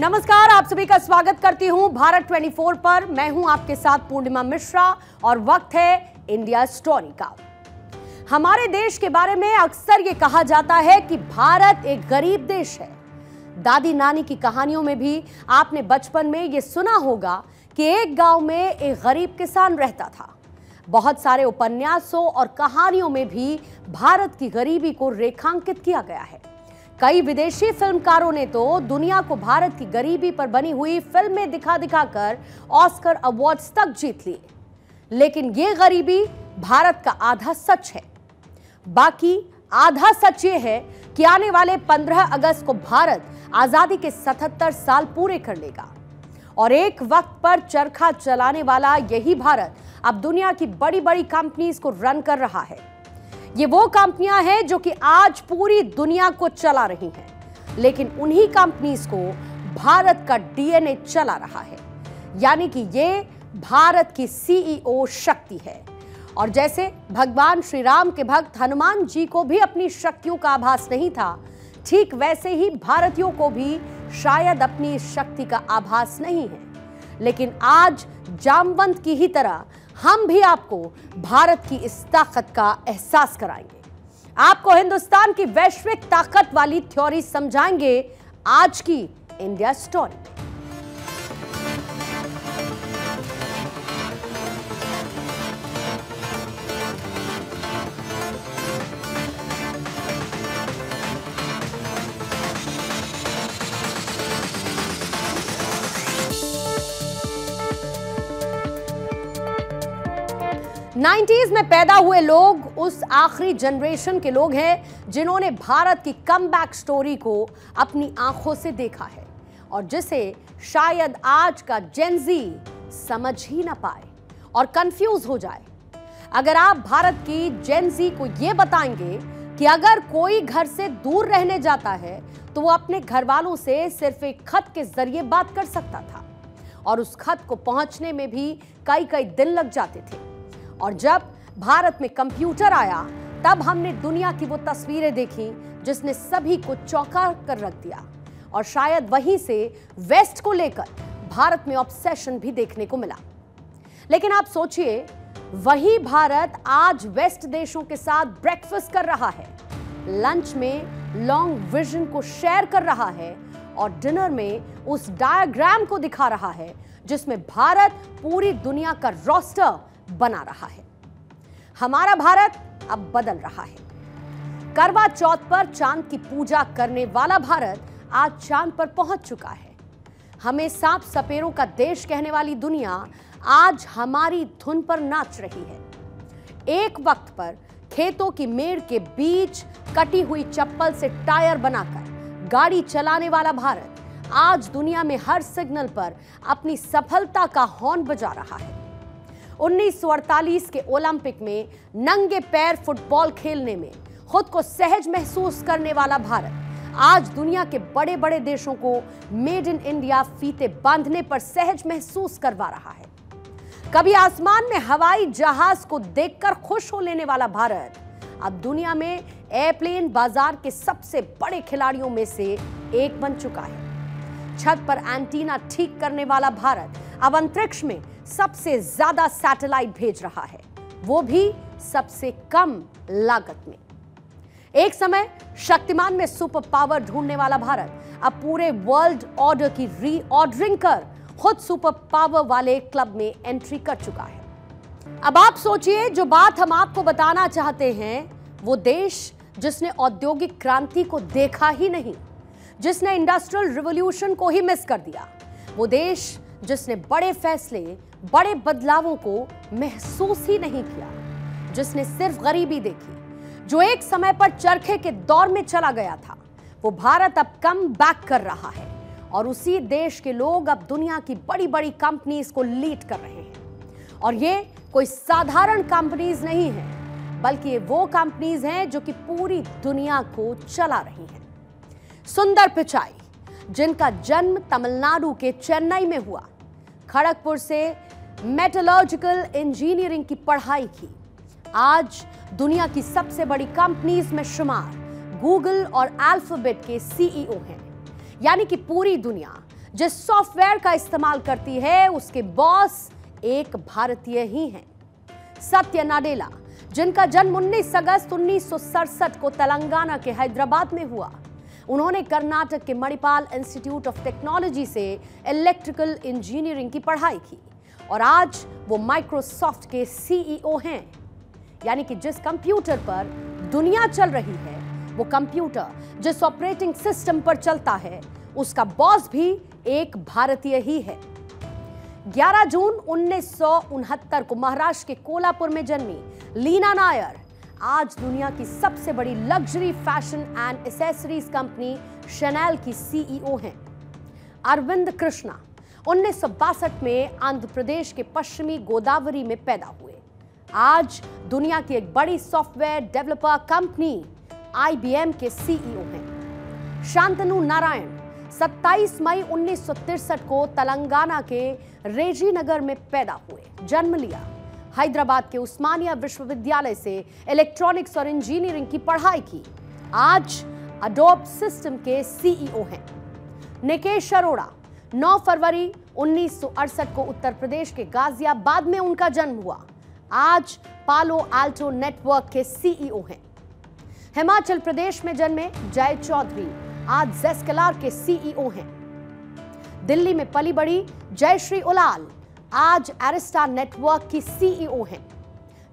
नमस्कार, आप सभी का स्वागत करती हूं भारत 24 पर। मैं हूं आपके साथ पूर्णिमा मिश्रा और वक्त है इंडिया स्टोरी का। हमारे देश के बारे में अक्सर ये कहा जाता है कि भारत एक गरीब देश है। दादी नानी की कहानियों में भी आपने बचपन में ये सुना होगा कि एक गांव में एक गरीब किसान रहता था। बहुत सारे उपन्यासों और कहानियों में भी भारत की गरीबी को रेखांकित किया गया है। कई विदेशी फिल्मकारों ने तो दुनिया को भारत की गरीबी पर बनी हुई फिल्में दिखा दिखाकर ऑस्कर अवार्ड्स तक जीत लिए। लेकिन ये गरीबी भारत का आधा सच है। बाकी आधा सच ये है कि आने वाले 15 अगस्त को भारत आजादी के 77 साल पूरे कर लेगा और एक वक्त पर चरखा चलाने वाला यही भारत अब दुनिया की बड़ी बड़ी कंपनीज को रन कर रहा है। ये वो कंपनियां हैं जो कि आज पूरी दुनिया को चला रही हैं, लेकिन उन्हीं कंपनीज को भारत का डीएनए चला रहा है। यानी कि ये भारत की सीईओ शक्ति है। और जैसे भगवान श्री राम के भक्त हनुमान जी को भी अपनी शक्तियों का आभास नहीं था, ठीक वैसे ही भारतीयों को भी शायद अपनी इस शक्ति का आभास नहीं है। लेकिन आज जामवंत की ही तरह हम भी आपको भारत की इस ताकत का एहसास कराएंगे। आपको हिंदुस्तान की वैश्विक ताकत वाली थ्योरी समझाएंगे आज की इंडिया स्टोरी में। 90s में पैदा हुए लोग उस आखिरी जनरेशन के लोग हैं जिन्होंने भारत की कमबैक स्टोरी को अपनी आंखों से देखा है और जिसे शायद आज का जेनजी समझ ही ना पाए और कंफ्यूज हो जाए। अगर आप भारत की जेनजी को यह बताएंगे कि अगर कोई घर से दूर रहने जाता है तो वो अपने घर वालों से सिर्फ एक खत के जरिए बात कर सकता था और उस खत को पहुंचने में भी कई दिन लग जाते थे। और जब भारत में कंप्यूटर आया तब हमने दुनिया की वो तस्वीरें देखी जिसने सभी को चौंका कर रख दिया और शायद वहीं से वेस्ट को लेकर भारत में ऑब्सेशन भी देखने को मिला। लेकिन आप सोचिए, वही भारत आज वेस्ट देशों के साथ ब्रेकफास्ट कर रहा है, लंच में लॉन्ग विजन को शेयर कर रहा है और डिनर में उस डायग्राम को दिखा रहा है जिसमें भारत पूरी दुनिया का रोस्टर बना रहा है। हमारा भारत अब बदल रहा है। करवा चौथ पर चांद की पूजा करने वाला भारत आज चांद पर पहुंच चुका है। हमें सांप सपेरों का देश कहने वाली दुनिया आज हमारी धुन पर नाच रही है। एक वक्त पर खेतों की मेड़ के बीच कटी हुई चप्पल से टायर बनाकर गाड़ी चलाने वाला भारत आज दुनिया में हर सिग्नल पर अपनी सफलता का हॉर्न बजा रहा है। 1948 के ओलंपिक में नंगे पैर फुटबॉल खेलने में खुद को सहज महसूस करने वाला भारत आज दुनिया के बड़े बड़े देशों को मेड इन इंडिया फीते बांधने पर सहज महसूस करवा रहा है। कभी आसमान में हवाई जहाज को देखकर खुश हो लेने वाला भारत अब दुनिया में एयरप्लेन बाजार के सबसे बड़े खिलाड़ियों में से एक बन चुका है। छत पर एंटीना ठीक करने वाला भारत अब अंतरिक्ष में सबसे ज्यादा सैटेलाइट भेज रहा है, वो भी सबसे कम लागत में। एक समय शक्तिमान में सुपर पावर ढूंढने वाला भारत अब पूरे वर्ल्ड ऑर्डर की रीऑर्डरिंग कर खुद सुपर पावर वाले क्लब में एंट्री कर चुका है। अब आप सोचिए, जो बात हम आपको बताना चाहते हैं, वो देश जिसने औद्योगिक क्रांति को देखा ही नहीं, जिसने इंडस्ट्रियल रिवॉल्यूशन को ही मिस कर दिया, वो देश जिसने बड़े फैसले, बड़े बदलावों को महसूस ही नहीं किया, जिसने सिर्फ गरीबी देखी, जो एक समय पर चरखे के दौर में चला गया था, वो भारत अब कम बैक कर रहा है और उसी देश के लोग अब दुनिया की बड़ी बड़ी कंपनीज को लीड कर रहे हैं। और ये कोई साधारण कंपनीज नहीं है, बल्कि ये वो कंपनीज हैं जो कि पूरी दुनिया को चला रही हैं। सुंदर पिचाई, जिनका जन्म तमिलनाडु के चेन्नई में हुआ, खड़गपुर से मेटलर्जिकल इंजीनियरिंग की पढ़ाई की, आज दुनिया की सबसे बड़ी कंपनीज में शुमार गूगल और अल्फाबेट के सीईओ हैं। यानी कि पूरी दुनिया जिस सॉफ्टवेयर का इस्तेमाल करती है उसके बॉस एक भारतीय ही हैं, सत्या नाडेला, जिनका जन्म 19 अगस्त 1967 को तेलंगाना के हैदराबाद में हुआ। उन्होंने कर्नाटक के मणिपाल इंस्टीट्यूट ऑफ टेक्नोलॉजी से इलेक्ट्रिकल इंजीनियरिंग की पढ़ाई की और आज वो माइक्रोसॉफ्ट के सीईओ हैं। यानी कि जिस कंप्यूटर पर दुनिया चल रही है, वो कंप्यूटर जिस ऑपरेटिंग सिस्टम पर चलता है, उसका बॉस भी एक भारतीय ही है। 11 जून 1969 को महाराष्ट्र के कोल्हापुर में जन्मी लीना नायर आज दुनिया की सबसे बड़ी luxury fashion and accessories company Chanel की सीईओ हैं। अरविंद कृष्णा 1962 में आंध्र प्रदेश के पश्चिमी गोदावरी में पैदा हुए। आज दुनिया की एक बड़ी सॉफ्टवेयर डेवलपर कंपनी IBM के सीईओ हैं। शांतनु नारायण 27 मई 1963 को तेलंगाना के रेजीनगर में पैदा हुए, जन्म लिया। हैदराबाद के उस्मानिया विश्वविद्यालय से इलेक्ट्रॉनिक्स और इंजीनियरिंग की पढ़ाई की। आज अडोब सिस्टम के सीईओ हैं। निकेश अरोड़ा 9 फरवरी 1968 को उत्तर प्रदेश के गाजियाबाद में उनका जन्म हुआ। आज पालो आल्टो नेटवर्क के सीईओ हैं। हिमाचल प्रदेश में जन्मे जय चौधरी आज ज़ेस्कलर के सीईओ हैं। दिल्ली में पली बड़ी जयश्री उलाल आज एरिस्टा नेटवर्क की सीईओ हैं।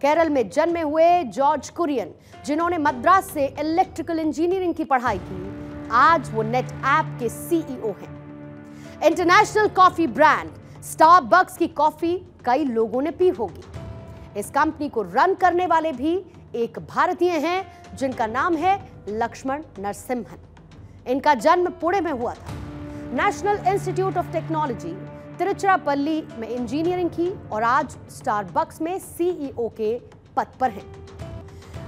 केरल में जन्मे हुए जॉर्ज कुरियन, जिन्होंने मद्रास से इलेक्ट्रिकल इंजीनियरिंग की पढ़ाई की, आज वो नेट ऐप के सीईओ हैं। इंटरनेशनल कॉफी ब्रांड स्टारबक्स की कॉफी कई लोगों ने पी होगी। इस कंपनी को रन करने वाले भी एक भारतीय हैं, जिनका नाम है लक्ष्मण नरसिम्हन। इनका जन्म पुणे में हुआ था। National institute of technology Tiruchirappalli में इंजीनियरिंग की और आज स्टारबक्स में सीईओ के पद पर हैं।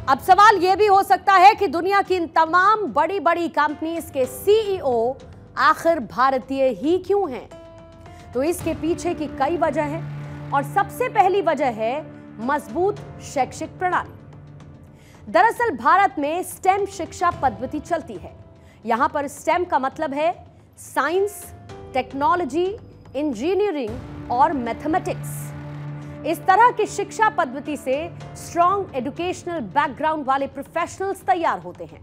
अब सवाल यह भी हो सकता है कि दुनिया की इन तमाम बड़ी बड़ी कंपनीज के सीईओ आखिर भारतीय ही क्यों हैं? तो इसके पीछे की कई वजह हैं और सबसे पहली वजह है मजबूत शैक्षिक प्रणाली। दरअसल भारत में स्टेम शिक्षा पद्धति चलती है। यहां पर स्टेम का मतलब है साइंस, टेक्नोलॉजी, इंजीनियरिंग और मैथमेटिक्स। इस तरह की शिक्षा पद्धति से स्ट्रॉन्ग एजुकेशनल बैकग्राउंड वाले प्रोफेशनल्स तैयार होते हैं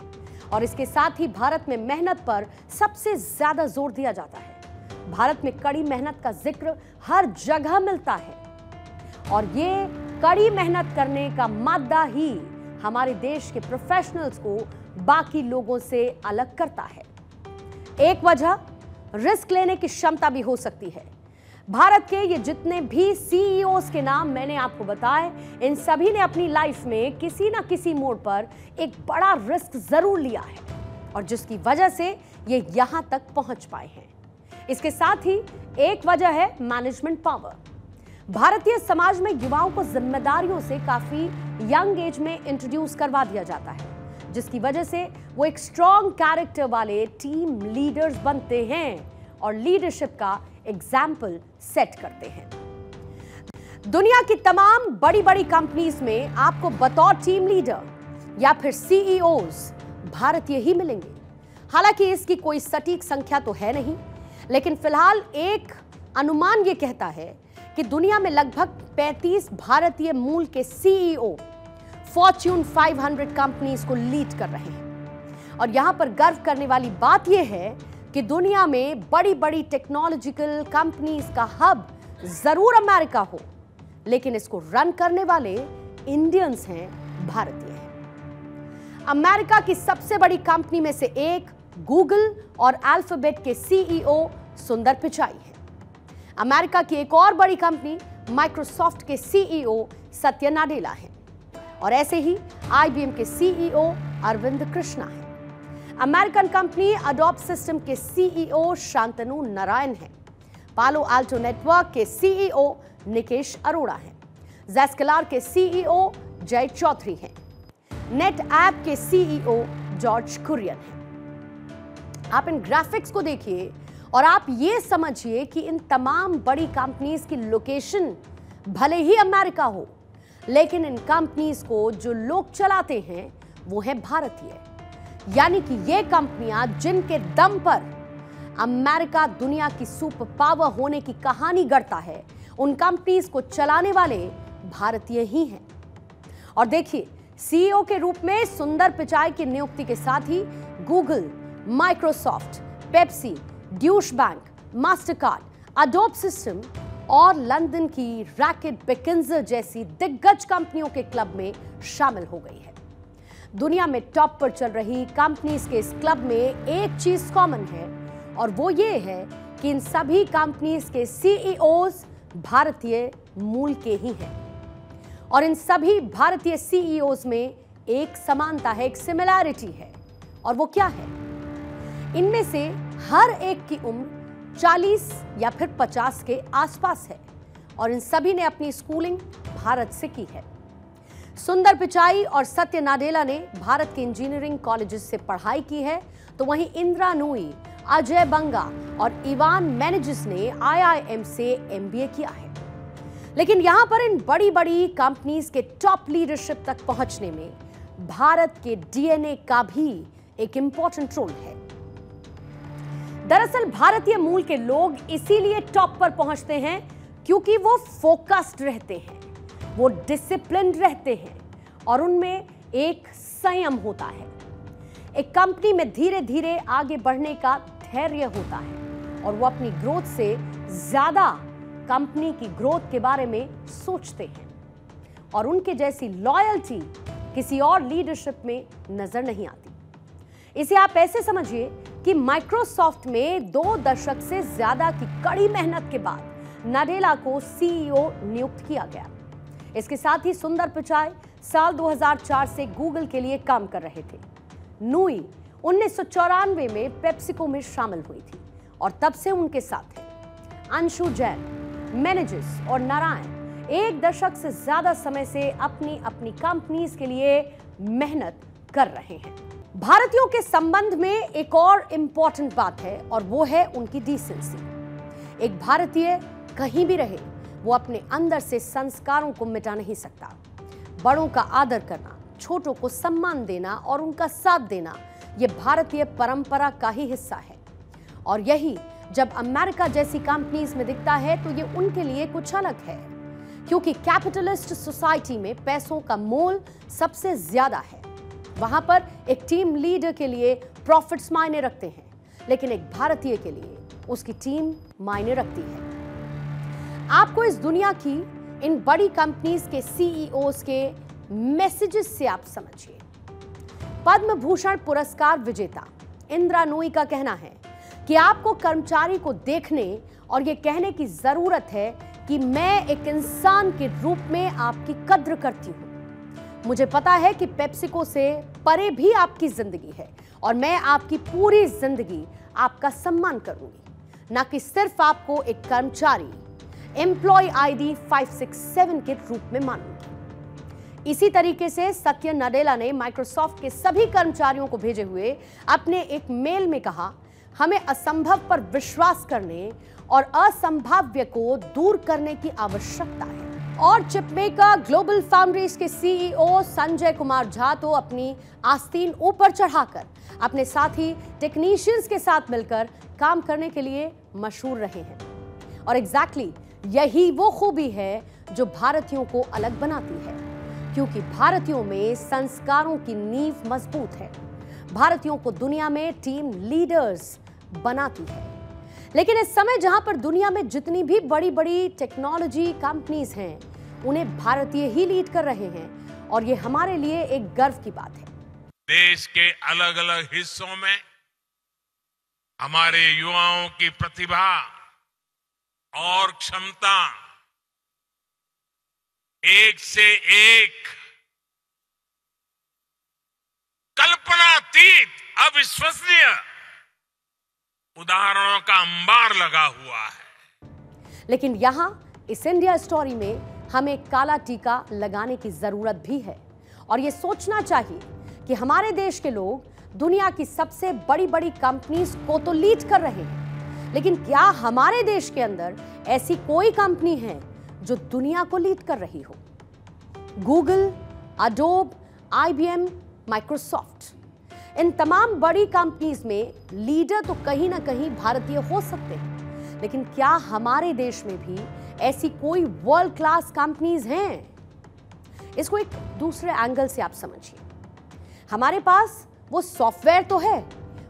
और इसके साथ ही भारत में मेहनत पर सबसे ज्यादा जोर दिया जाता है। भारत में कड़ी मेहनत का जिक्र हर जगह मिलता है और ये कड़ी मेहनत करने का मादा ही हमारे देश के प्रोफेशनल्स को बाकी लोगों से अलग करता है। एक वजह रिस्क लेने की क्षमता भी हो सकती है। भारत के ये जितने भी सीईओज के नाम मैंने आपको बताए, इन सभी ने अपनी लाइफ में किसी ना किसी मोड़ पर एक बड़ा रिस्क जरूर लिया है और जिसकी वजह से ये यहां तक पहुंच पाए हैं। इसके साथ ही एक वजह है मैनेजमेंट पावर। भारतीय समाज में युवाओं को जिम्मेदारियों से काफी यंग एज में इंट्रोड्यूस करवा दिया जाता है, जिसकी वजह से वो एक स्ट्रॉन्ग कैरेक्टर वाले टीम लीडर्स बनते हैं और लीडरशिप का एग्जाम्पल सेट करते हैं। दुनिया की तमाम बड़ी बड़ी कंपनीज में आपको बतौर टीम लीडर या फिर सीईओज भारतीय ही मिलेंगे। हालांकि इसकी कोई सटीक संख्या तो है नहीं, लेकिन फिलहाल एक अनुमान यह कहता है कि दुनिया में लगभग 35 भारतीय मूल के सीईओ फॉर्च्यून 500 कंपनीज को लीड कर रहे हैं। और यहां पर गर्व करने वाली बात यह है कि दुनिया में बड़ी बड़ी टेक्नोलॉजिकल कंपनीज का हब जरूर अमेरिका हो, लेकिन इसको रन करने वाले इंडियंस हैं, भारतीय हैं। अमेरिका की सबसे बड़ी कंपनी में से एक गूगल और अल्फाबेट के सीईओ सुंदर पिचाई है। अमेरिका की एक और बड़ी कंपनी माइक्रोसॉफ्ट के सीईओ सत्या नाडेला है और ऐसे ही IBM के सीईओ अरविंद कृष्णा है। अमेरिकन कंपनी अडोब सिस्टम के सीईओ शांतनु नारायण हैं। पालो आल्टो नेटवर्क के सीईओ निकेश अरोड़ा हैं। ज़ेस्कलर के सीईओ जय चौधरी हैं। नेट ऐप के सीईओ जॉर्ज कुरियन हैं। आप इन ग्राफिक्स को देखिए और आप ये समझिए कि इन तमाम बड़ी कंपनीज की लोकेशन भले ही अमेरिका हो, लेकिन इन कंपनीज को जो लोग चलाते हैं वो है भारतीय। यानी कि ये कंपनियां जिनके दम पर अमेरिका दुनिया की सुपर पावर होने की कहानी गढ़ता है, उन कंपनीज को चलाने वाले भारतीय ही हैं। और देखिए, सीईओ के रूप में सुंदर पिचाई की नियुक्ति के साथ ही Google, Microsoft, Pepsi, Deutsche Bank, Mastercard, Adobe system और लंदन की रैकेट बेकिंजर जैसी दिग्गज कंपनियों के क्लब में शामिल हो गई है। दुनिया में टॉप पर चल रही कंपनीज के इस क्लब में एक चीज कॉमन है, और वो ये है कि इन सभी कंपनीज के सीईओज भारतीय मूल के ही हैं। और इन सभी भारतीय सीईओज में एक समानता है, एक सिमिलैरिटी है, और वो क्या है? इनमें से हर एक की उम्र 40 या फिर 50 के आसपास है, और इन सभी ने अपनी स्कूलिंग भारत से की है। सुंदर पिचाई और सत्य नाडेला ने भारत के इंजीनियरिंग कॉलेजेस से पढ़ाई की है, तो वहीं इंदिरा नूई, अजय बंगा और इवान मेनेजिस ने आईआईएम से एमबीए किया है। लेकिन यहां पर इन बड़ी बड़ी कंपनीज के टॉप लीडरशिप तक पहुंचने में भारत के डीएनए का भी एक इंपॉर्टेंट रोल है। दरअसल भारतीय मूल के लोग इसीलिए टॉप पर पहुंचते हैं क्योंकि वो फोकस्ड रहते हैं, वो डिसिप्लिन्ड रहते हैं, और उनमें एक संयम होता है। एक कंपनी में धीरे धीरे आगे बढ़ने का धैर्य होता है, और वो अपनी ग्रोथ से ज्यादा कंपनी की ग्रोथ के बारे में सोचते हैं, और उनके जैसी लॉयल्टी किसी और लीडरशिप में नजर नहीं आती। इसे आप ऐसे समझिए कि माइक्रोसॉफ्ट में 2 दशक से ज्यादा की कड़ी मेहनत के बाद नाडेला को सीईओ नियुक्त किया गया। इसके साथ ही सुंदर पिचाई साल 2004 से गूगल के लिए काम कर रहे थे। नूई 1994 में पेप्सिको में शामिल हुई थी, और तब से उनके साथ है। अंशु जैन, मेनेजिस और नारायण 1 दशक से ज्यादा समय से अपनी अपनी कंपनीज के लिए मेहनत कर रहे हैं। भारतीयों के संबंध में एक और इंपॉर्टेंट बात है, और वो है उनकी डिसेंसी। एक भारतीय कहीं भी रहे, वो अपने अंदर से संस्कारों को मिटा नहीं सकता। बड़ों का आदर करना, छोटों को सम्मान देना और उनका साथ देना, ये भारतीय परंपरा का ही हिस्सा है। और यही जब अमेरिका जैसी कंपनीज में दिखता है, तो ये उनके लिए कुछ अलग है, क्योंकि कैपिटलिस्ट सोसाइटी में पैसों का मोल सबसे ज्यादा है। वहां पर एक टीम लीडर के लिए प्रॉफिट्स मायने रखते हैं, लेकिन एक भारतीय के लिए उसकी टीम मायने रखती है। आपको इस दुनिया की इन बड़ी कंपनीज के सीईओज के मैसेजेस से आप समझिए। पद्म भूषण पुरस्कार विजेता इंदिरा नूई का कहना है कि आपको कर्मचारी को देखने और यह कहने की जरूरत है कि मैं एक इंसान के रूप में आपकी कद्र करती हूं। मुझे पता है कि पेप्सिको से परे भी आपकी जिंदगी है, और मैं आपकी पूरी जिंदगी आपका सम्मान करूंगी, ना कि सिर्फ आपको एक कर्मचारी, एम्प्लॉय आईडी 567 के रूप में मानूंगी। इसी तरीके से सत्य नाडेला ने माइक्रोसॉफ्ट के सभी कर्मचारियों को भेजे हुए अपने एक मेल में कहा, हमें असंभव पर विश्वास करने और असंभाव्य को दूर करने की आवश्यकता है। और चिपमेकर ग्लोबल फाउंड्रीज के सीईओ संजय कुमार झा तो अपनी आस्तीन ऊपर चढ़ाकर अपने साथी टेक्नीशियंस के साथ मिलकर काम करने के लिए मशहूर रहे हैं। और एग्जैक्टली यही वो खूबी है जो भारतीयों को अलग बनाती है, क्योंकि भारतीयों में संस्कारों की नींव मजबूत है। भारतीयों को दुनिया में टीम लीडर्स बनाती है। लेकिन इस समय जहां पर दुनिया में जितनी भी बड़ी बड़ी टेक्नोलॉजी कंपनीज हैं, उन्हें भारतीय ही लीड कर रहे हैं, और ये हमारे लिए एक गर्व की बात है। देश के अलग अलग हिस्सों में हमारे युवाओं की प्रतिभा और क्षमता एक से एक कल्पनातीत, अविश्वसनीय उदाहरणों का अंबार लगा हुआ है। लेकिन यहां इस इंडिया स्टोरी में हमें काला टीका लगाने की जरूरत भी है, और यह सोचना चाहिए कि हमारे देश के लोग दुनिया की सबसे बड़ी बड़ी कंपनीज को तो लीड कर रहे हैं, लेकिन क्या हमारे देश के अंदर ऐसी कोई कंपनी है जो दुनिया को लीड कर रही हो? गूगल, अडोब, आईबीएम, माइक्रोसॉफ्ट, इन तमाम बड़ी कंपनीज में लीडर तो कहीं ना कहीं भारतीय हो सकते हैं, लेकिन क्या हमारे देश में भी ऐसी कोई वर्ल्ड क्लास कंपनीज हैं? इसको एक दूसरे एंगल से आप समझिए। हमारे पास वो सॉफ्टवेयर तो है,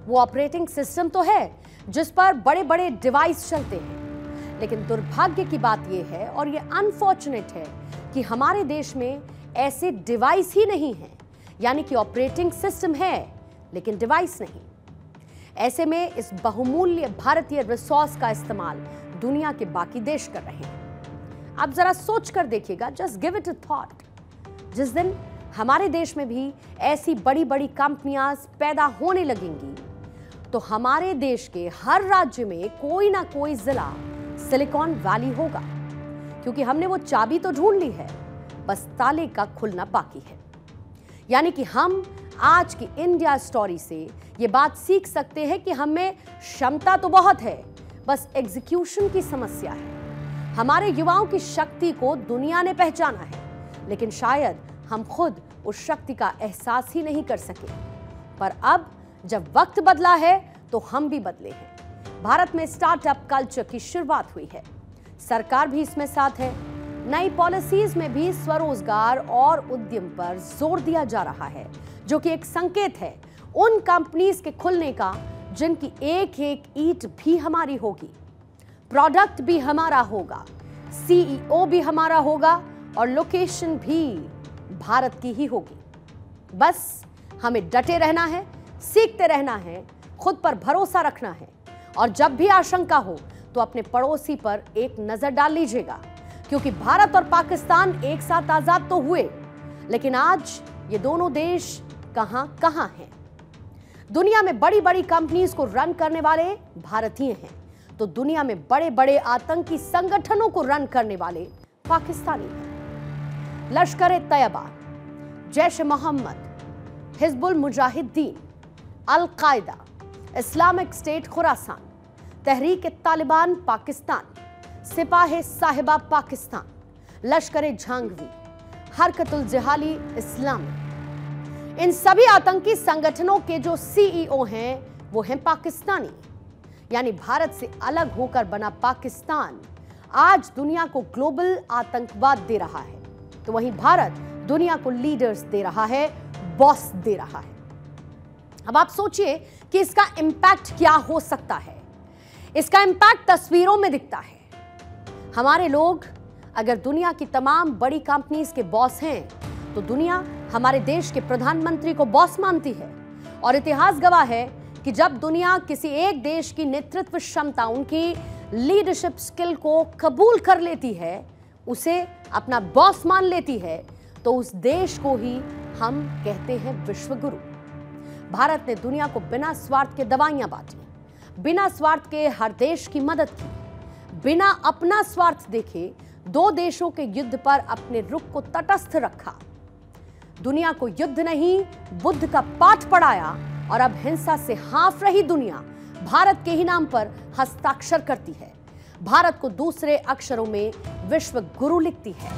वो ऑपरेटिंग सिस्टम तो है जिस पर बड़े बड़े डिवाइस चलते हैं, लेकिन दुर्भाग्य की बात यह है और ये अनफॉर्चुनेट है कि हमारे देश में ऐसे डिवाइस ही नहीं हैं, यानी कि ऑपरेटिंग सिस्टम है लेकिन डिवाइस नहीं। ऐसे में इस बहुमूल्य भारतीय रिसोर्स का इस्तेमाल दुनिया के बाकी देश कर रहे हैं। आप जरा सोच कर देखिएगा, just give it a thought. जिस दिन हमारे देश में भी ऐसी बड़ी बड़ी कंपनियां पैदा होने लगेंगी तो हमारे देश के हर राज्य में कोई ना कोई जिला सिलिकॉन वैली होगा, क्योंकि हमने वो चाबी तो ढूंढ ली है, बस ताले का खुलना बाकी है। यानी कि हम आज की इंडिया स्टोरी से ये बात सीख सकते हैं कि हमें क्षमता तो बहुत है, बस एग्जीक्यूशन की समस्या है। हमारे युवाओं की शक्ति को दुनिया ने पहचाना है, लेकिन शायद हम खुद उस शक्ति का एहसास ही नहीं कर सके। पर अब जब वक्त बदला है तो हम भी बदले हैं। भारत में स्टार्टअप कल्चर की शुरुआत हुई है, सरकार भी इसमें साथ है। नई पॉलिसीज में भी स्वरोजगार और उद्यम पर जोर दिया जा रहा है, जो कि एक संकेत है उन कंपनीज के खुलने का जिनकी एक एक ईंट भी हमारी होगी, प्रोडक्ट भी हमारा होगा, सीईओ भी हमारा होगा और लोकेशन भी भारत की ही होगी। बस हमें डटे रहना है, सीखते रहना है, खुद पर भरोसा रखना है और जब भी आशंका हो तो अपने पड़ोसी पर एक नजर डाल लीजिएगा, क्योंकि भारत और पाकिस्तान एक साथ आजाद तो हुए, लेकिन आज ये दोनों देश कहां कहां हैं। दुनिया में बड़ी बड़ी कंपनीज को रन करने वाले भारतीय हैं, तो दुनिया में बड़े बड़े आतंकी संगठनों को रन करने वाले पाकिस्तानी हैं। Lashkar-e-Taiba, Jaish-e-Mohammed, Hizbul Mujahideen, al Qaeda, Islamic State Khorasan, Tehrik-e-Taliban Pakistan, सिपाह-ए-साहिबा Pakistan, लश्कर-ए-झांगवी, हरकतुल-जिहादी इस्लामी, इन सभी आतंकी संगठनों के जो सीईओ हैं वो हैं पाकिस्तानी। यानी भारत से अलग होकर बना पाकिस्तान आज दुनिया को ग्लोबल आतंकवाद दे रहा है, तो वहीं भारत दुनिया को लीडर्स दे रहा है, बॉस दे रहा है। अब आप सोचिए कि इसका इंपैक्ट क्या हो सकता है। इसका इंपैक्ट तस्वीरों में दिखता है। हमारे लोग अगर दुनिया की तमाम बड़ी कंपनीज के बॉस हैं तो दुनिया हमारे देश के प्रधानमंत्री को बॉस मानती है, और इतिहास गवाह है कि जब दुनिया किसी एक देश की नेतृत्व क्षमता, उनकी लीडरशिप स्किल को कबूल कर लेती है, उसे अपना बॉस मान लेती है, तो उस देश को ही हम कहते हैं विश्व गुरु। भारत ने दुनिया को बिना स्वार्थ के दवाइयां बांटी, बिना स्वार्थ के हर देश की मदद की, बिना अपना स्वार्थ देखे दो देशों के युद्ध पर अपने रुख को तटस्थ रखा, दुनिया को युद्ध नहीं बुद्ध का पाठ पढ़ाया, और अब हिंसा से हाँफ रही दुनिया भारत के ही नाम पर हस्ताक्षर करती है, भारत को दूसरे अक्षरों में विश्व गुरु लिखती है।